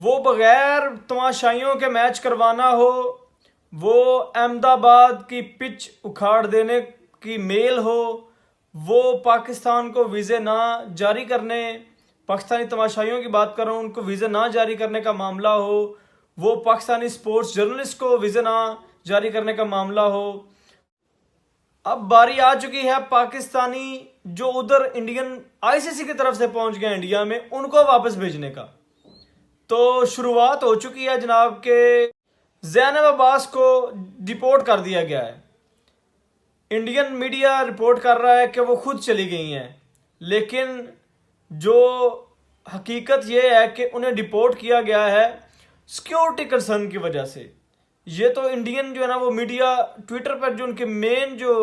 वो बगैर तमाशाइयों के मैच करवाना हो, वो अहमदाबाद की पिच उखाड़ देने की मेल हो, वो पाकिस्तान को वीज़े ना जारी करने, पाकिस्तानी तमाशाइयों की बात कर रहा हूँ, उनको वीज़े ना जारी करने का मामला हो, वो पाकिस्तानी स्पोर्ट्स जर्नलिस्ट को वीज़े ना जारी करने का मामला हो। अब बारी आ चुकी है पाकिस्तानी जो उधर इंडियन आईसीसी की तरफ से पहुंच गए इंडिया में, उनको वापस भेजने का। तो शुरुआत हो चुकी है जनाब के जैनब अब्बास को डिपोर्ट कर दिया गया है। इंडियन मीडिया रिपोर्ट कर रहा है कि वो खुद चली गई हैं, लेकिन जो हकीकत ये है कि उन्हें डिपोर्ट किया गया है सिक्योरिटी कंसर्न की वजह से। ये तो इंडियन जो है ना वो मीडिया ट्विटर पर जो उनके मेन जो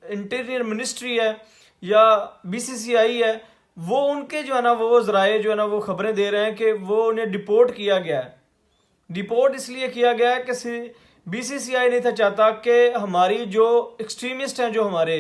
इंटीरियर मिनिस्ट्री है या बीसीसीआई है, वो उनके जो है ना वो जराए जो है ना वो खबरें दे रहे हैं कि वो उन्हें डिपोर्ट किया गया है। डिपोर्ट इसलिए किया गया है कि बीसीसीआई नहीं था चाहता कि हमारी जो एक्सट्रीमिस्ट हैं, जो हमारे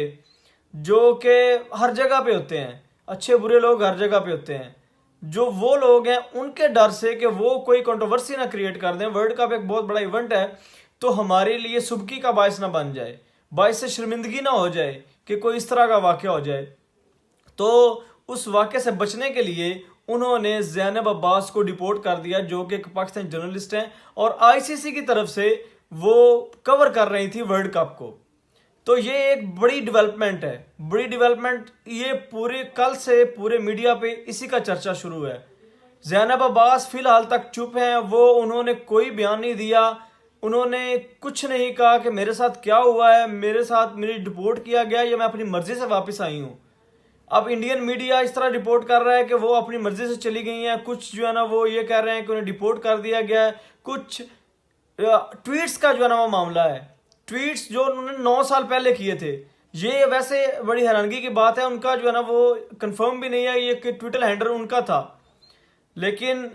जो कि हर जगह पे होते हैं, अच्छे बुरे लोग हर जगह पे होते हैं, जो वो लोग हैं उनके डर से कि वो कोई कंट्रोवर्सी ना क्रिएट कर दें, वर्ल्ड कप एक बहुत बड़ा इवेंट है, तो हमारे लिए सुबकी का बायस ना बन जाए, बायस से शर्मिंदगी ना हो जाए कि कोई इस तरह का वाक़या हो जाए। तो उस वाक़े से बचने के लिए उन्होंने जैनब अब्बास को डिपोर्ट कर दिया, जो कि एक पाकिस्तानी जर्नलिस्ट हैं और आईसीसी की तरफ से वो कवर कर रही थी वर्ल्ड कप को। तो ये एक बड़ी डेवलपमेंट है, बड़ी डेवलपमेंट। ये पूरे कल से पूरे मीडिया पे इसी का चर्चा शुरू है। जैनब अब्बास फिलहाल तक चुप हैं, वो उन्होंने कोई बयान नहीं दिया, उन्होंने कुछ नहीं कहा कि मेरे साथ क्या हुआ है, मेरे साथ मेरी डिपोर्ट किया गया या मैं अपनी मर्जी से वापस आई हूँ। अब इंडियन मीडिया इस तरह रिपोर्ट कर रहा है कि वो अपनी मर्जी से चली गई हैं, कुछ जो है ना वो ये कह रहे हैं कि उन्हें डिपोर्ट कर दिया गया है, कुछ ट्वीट्स का जो है ना वो मामला है, ट्वीट्स जो उन्होंने 9 साल पहले किए थे। ये वैसे बड़ी हैरानगी की बात है, उनका जो है ना वो कंफर्म भी नहीं है ये कि ट्विटर हैंडल उनका था, लेकिन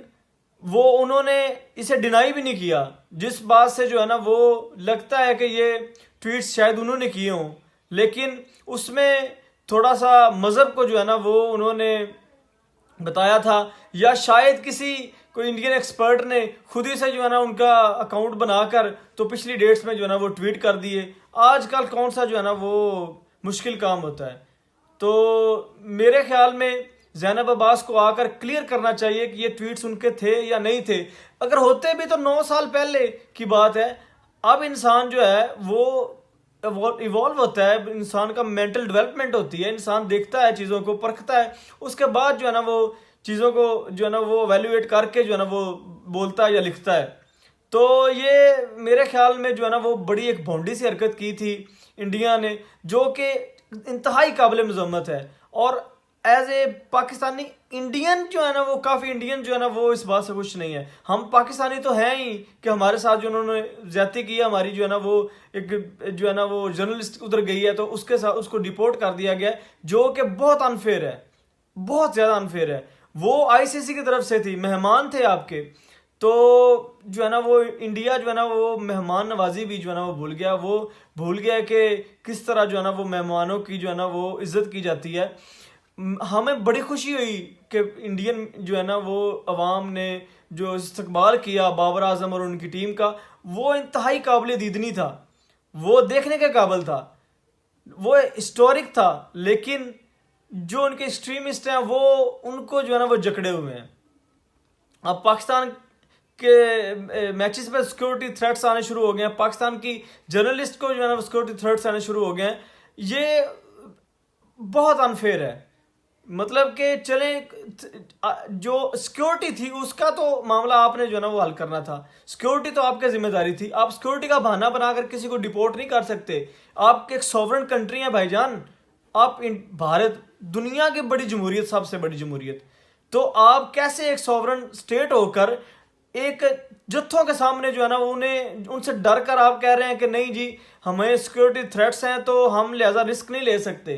वो उन्होंने इसे डिनाई भी नहीं किया, जिस बात से जो है ना वो लगता है कि ये ट्वीट्स शायद उन्होंने किए हों, लेकिन उसमें थोड़ा सा मज़हब को जो है ना वो उन्होंने बताया था, या शायद किसी कोई इंडियन एक्सपर्ट ने खुद ही से जो है ना उनका अकाउंट बनाकर तो पिछली डेट्स में जो है ना वो ट्वीट कर दिए। आजकल कौन सा जो है ना वो मुश्किल काम होता है। तो मेरे ख्याल में जैनब अब्बास को आकर क्लियर करना चाहिए कि ये ट्वीट्स उनके थे या नहीं थे। अगर होते भी तो 9 साल पहले की बात है। अब इंसान जो है वो इवॉल्व होता है, इंसान का मेंटल डेवलपमेंट होती है, इंसान देखता है चीज़ों को, परखता है, उसके बाद जो है ना वो चीज़ों को जो है ना वो वैल्यूएट करके जो है ना वो बोलता है या लिखता है। तो ये मेरे ख्याल में जो है ना वो बड़ी एक भोंडी सी हरकत की थी इंडिया ने, जो कि इंतहाई काबिल मजम्मत है। और एज ए पाकिस्तानी इंडियन जो है ना वो काफ़ी इंडियन जो है ना वो इस बात से खुश नहीं है। हम पाकिस्तानी तो हैं ही कि हमारे साथ जो उन्होंने ज्यादती की है, हमारी जो है ना वो एक जो है ना वो जर्नलिस्ट उधर गई है तो उसके साथ उसको डिपोर्ट कर दिया गया, जो कि बहुत अनफेयर है, बहुत ज़्यादा अनफेयर है। वो आईसीसी की तरफ से थी, मेहमान थे आपके, तो जो है ना वो इंडिया जो है ना वो मेहमान नवाजी भी जो है ना वो भूल गया कि किस तरह जो है ना वो मेहमानों की जो है ना वो इज्जत की जाती है। हमें बड़ी खुशी हुई कि इंडियन जो है ना वो अवाम ने जो इस्तकबाल किया बाबर आजम और उनकी टीम का, वो इंतहाई काबिल दीदनी था, वो देखने के काबिल था, वो हिस्टोरिक था। लेकिन जो उनके एक्सट्रीमिस्ट हैं वो उनको जो है ना वो जकड़े हुए हैं। अब पाकिस्तान के मैचेस पे सिक्योरिटी थ्रेट्स आने शुरू हो गए हैं, पाकिस्तान की जर्नलिस्ट को जो है ना सिक्योरिटी थ्रेट्स आने शुरू हो गए हैं। ये बहुत अनफेयर है। मतलब कि चले जो सिक्योरिटी थी उसका तो मामला आपने जो है ना वो हल करना था, सिक्योरिटी तो आपकी जिम्मेदारी थी। आप सिक्योरिटी का बहाना बनाकर किसी को डिपोर्ट नहीं कर सकते। आप एक सॉवरेन कंट्री है भाईजान, आप भारत दुनिया की बड़ी जमहूरियत, सबसे बड़ी जमहूरियत, तो आप कैसे एक सॉवरेन स्टेट होकर एक जत्थों के सामने जो है ना उन्हें उनसे डर कर आप कह रहे हैं कि नहीं जी हमें सिक्योरिटी थ्रेट्स हैं तो हम लिहाजा रिस्क नहीं ले सकते।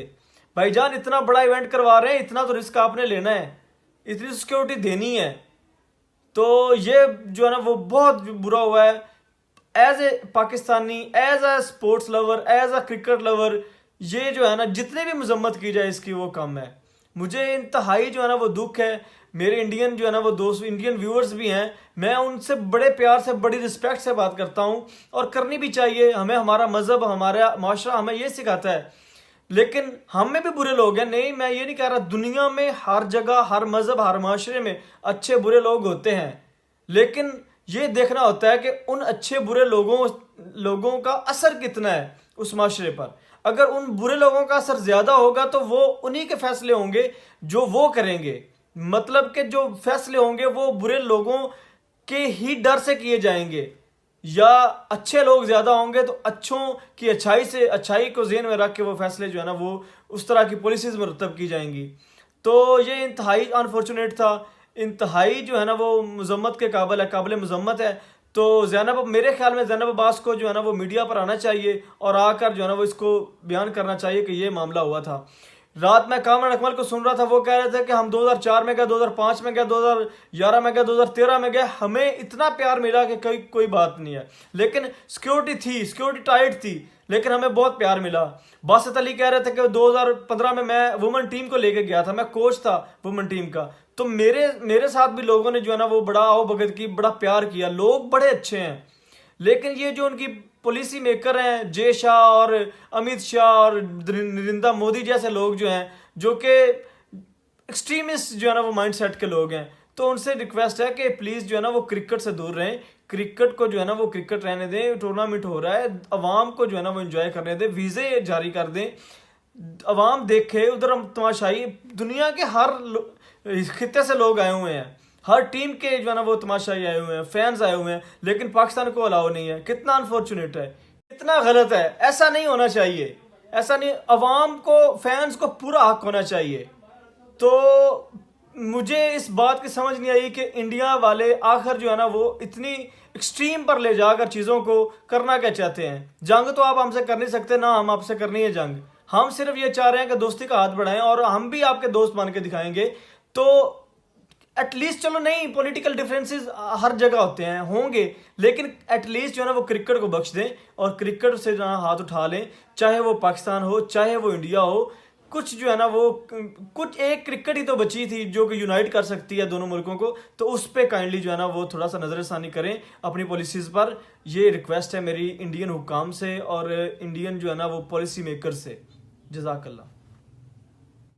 भाईजान इतना बड़ा इवेंट करवा रहे हैं, इतना तो रिस्क आपने लेना है, इतनी सिक्योरिटी देनी है। तो ये जो है ना वो बहुत बुरा हुआ है। As a Pakistani, as a sports lover, as a cricket lover, ये जो है ना जितने भी मजम्मत की जाए इसकी वो कम है। मुझे इंतहाई जो है ना वो दुख है। मेरे इंडियन जो है ना वो दोस्त, इंडियन व्यूअर्स भी हैं, मैं उनसे बड़े प्यार से, बड़ी रिस्पेक्ट से बात करता हूँ, और करनी भी चाहिए। हमें हमारा मजहब, हमारा माशरा हमें ये सिखाता है। लेकिन हम में भी बुरे लोग हैं, नहीं मैं ये नहीं कह रहा, दुनिया में हर जगह, हर मजहब, हर माशरे में अच्छे बुरे लोग होते हैं। लेकिन ये देखना होता है कि उन अच्छे बुरे लोगों का असर कितना है उस माशरे पर। अगर उन बुरे लोगों का असर ज्यादा होगा तो वो उन्हीं के फैसले होंगे जो वो करेंगे। मतलब कि जो फैसले होंगे वो बुरे लोगों के ही डर से किए जाएंगे, या अच्छे लोग ज्यादा होंगे तो अच्छों की अच्छाई को ज़हन में रख के वो फैसले जो है ना वो उस तरह की पॉलिसीज मुरतब की जाएंगी। तो ये इंतहाई अनफॉर्चुनेट था, इंतहाई जो है ना वो मजम्मत के काबिल है, काबिल मजम्मत है। तो जैनब, मेरे ख्याल में जैनब अब्बास को जो है ना वो मीडिया पर आना चाहिए और आकर जो है ना वो इसको बयान करना चाहिए कि ये मामला हुआ था। रात में कामरान अकमल को सुन रहा था, वो कह रहे थे कि हम 2004 में गए, 2005 में गए, 2011 में गए, 2013 में गए, हमें इतना प्यार मिला कि कोई बात नहीं है। लेकिन सिक्योरिटी टाइट थी, लेकिन हमें बहुत प्यार मिला। बासित अली कह रहे थे कि 2015 में मैं वुमेन टीम को लेके गया था, मैं कोच था वुमेन टीम का, तो मेरे साथ भी लोगों ने जो है ना वो बड़ा आओ भगत की, बड़ा प्यार किया, लोग बड़े अच्छे हैं। लेकिन ये जो उनकी पॉलिसी मेकर हैं, जय शाह और अमित शाह और नरेंद्र मोदी जैसे लोग जो हैं, जो कि एक्सट्रीमिस्ट जो है ना वो माइंड सेट के लोग हैं, तो उनसे रिक्वेस्ट है कि प्लीज़ जो है ना वो क्रिकेट से दूर रहें। क्रिकेट को जो है ना वो क्रिकेट रहने दें, टूर्नामेंट हो रहा है, अवाम को जो है ना वो एंजॉय करने दें, वीज़े जारी कर दें, अवाम देखे। उधर हम तमाशाई, दुनिया के हर खिते से लोग आए हुए हैं, हर टीम के जो है ना वो तमाशाई आए हुए हैं, फैंस आए हुए हैं, लेकिन पाकिस्तान को अलाउ नहीं है। कितना अनफॉर्चुनेट है, कितना गलत है, ऐसा नहीं होना चाहिए, ऐसा नहीं। अवाम को, फैंस को पूरा हक होना चाहिए। तो मुझे इस बात की समझ नहीं आई कि इंडिया वाले आखिर जो है ना वो इतनी एक्सट्रीम पर ले जाकर चीज़ों को करना क्या चाहते हैं। जंग तो आप हमसे कर नहीं सकते, ना हम आपसे करनी है जंग। हम सिर्फ ये चाह रहे हैं कि दोस्ती का हाथ बढ़ाएं, और हम भी आपके दोस्त मान के दिखाएंगे। तो एटलीस्ट, चलो नहीं, पॉलिटिकल डिफरेंसेस हर जगह होते हैं, होंगे, लेकिन एटलीस्ट जो है ना वो क्रिकेट को बख्श दें और क्रिकेट से जो है हाथ उठा लें, चाहे वो पाकिस्तान हो, चाहे वो इंडिया हो। कुछ जो है ना वो, कुछ एक क्रिकेट ही तो बची थी जो कि यूनाइट कर सकती है दोनों मुल्कों को, तो उस पर काइंडली जो है ना वो थोड़ा सा नज़रसानी करें अपनी पॉलिसीज़ पर। ये रिक्वेस्ट है मेरी इंडियन हुकाम से और इंडियन जो है ना वो पॉलिसी मेकर से। जज़ाकल्लाह।